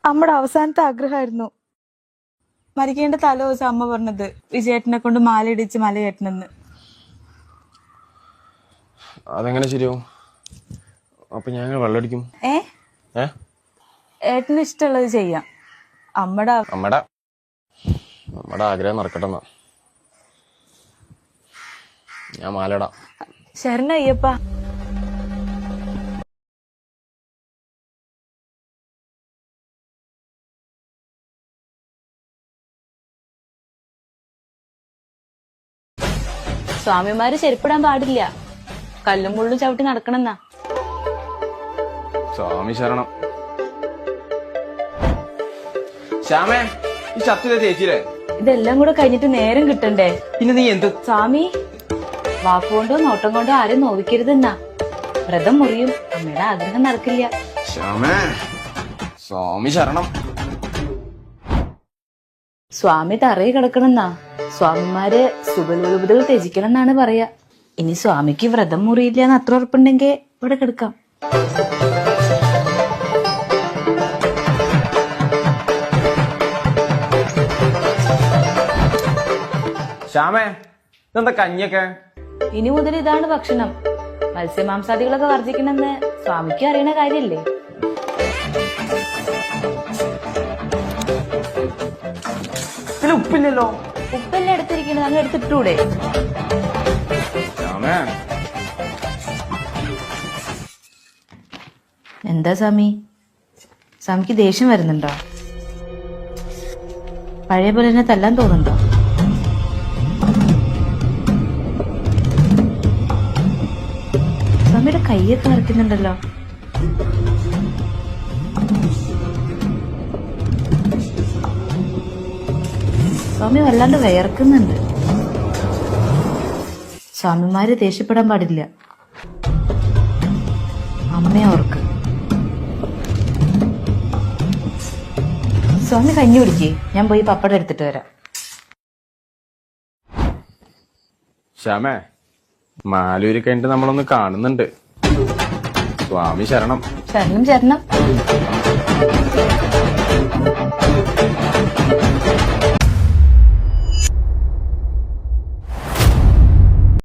അമ്മയുടെ അവസാനത്തെ ആഗ്രഹമായിരുന്നു. മരിക്കേണ്ട തലേ ദിവസം അമ്മ പറഞ്ഞത് വിജയേട്ടനെ കൊണ്ട് മാല ഇടിച്ച് മല കയറ്റണമെന്ന്. അതെങ്ങനെ ശരിയാവും? അപ്പൊ ഞാൻ വെള്ളടിക്കും. ഏട്ടന് ഇഷ്ടമുള്ളത് ചെയ്യാം. അമ്മയുടെ ആഗ്രഹം നടക്കട്ടെന്നാ. ഞാൻ മാലയിടാം. ശരണ അയ്യപ്പ. സ്വാമിമാര് ചെരുപ്പിടാൻ പാടില്ല, കല്ലും മുള്ളും ചവിട്ടി നടക്കണമെന്നാ. സ്വാമി ശരണം. ശ്യാമേ, ഈ ഷർട്ട് ചേച്ചിയില്ലേ? ഇതെല്ലാം കൂടെ കഴിഞ്ഞിട്ട് നേരം കിട്ടണ്ടേ? പിന്നെ നീ എന്ത്? സ്വാമി വാക്കുകൊണ്ടോ നോട്ടം കൊണ്ടോ ആരും നോവിക്കരുതെന്നാ. വ്രതം മുറിയും, അമ്മയുടെ ആഗ്രഹം നടക്കില്ല. ശ്യാമേ, സ്വാമി ശരണം. സ്വാമി തറയിൽ കിടക്കണമെന്നാ. സ്വാമിമാര് സുബലോപതകൾ ത്യജിക്കണം എന്നാണ് പറയാ. ഇനി സ്വാമിക്ക് വ്രതം മുറിയില്ല എന്ന് അത്ര ഉറപ്പുണ്ടെങ്കിൽ ഇവിടെ കിടക്കാം. ശ്യാമേ, ഇതെന്താ കഞ്ഞിയൊക്കെ? ഇനി മുതൽ ഇതാണ് ഭക്ഷണം. മത്സ്യമാംസാദികളൊക്കെ വർജിക്കണമെന്ന് സ്വാമിക്ക് അറിയണ കാര്യല്ലേ? ഉപ്പില്ലല്ലോ. ഉപ്പെല്ലാം എടുത്തിരിക്കുന്നത്, അങ്ങ് എടുത്തിട്ടൂടെ? എന്താ സ്വാമി, സ്വാമിക്ക് ദേഷ്യം വരുന്നുണ്ടോ? പഴയ പോലെ തന്നെ തല്ലാൻ തോന്നുന്നുണ്ടോ? സ്വാമിയുടെ കയ്യൊക്കെ വരയ്ക്കുന്നുണ്ടല്ലോ. സ്വാമി വല്ലാണ്ട് വിയർക്കുന്നുണ്ട്. സ്വാമിമാര് ദേഷ്യപ്പെടാൻ പാടില്ല. അമ്മയെ ഓർക്ക്. സ്വാമി കഞ്ഞി കുടിക്കേ, ഞാൻ പോയി പപ്പടം എടുത്തിട്ട് വരാം. ശ്യാമേ, മാലൂര് കഴിഞ്ഞിട്ട് നമ്മളൊന്ന് കാണുന്നുണ്ട്. സ്വാമി ശരണം. ശരണം ശരണം.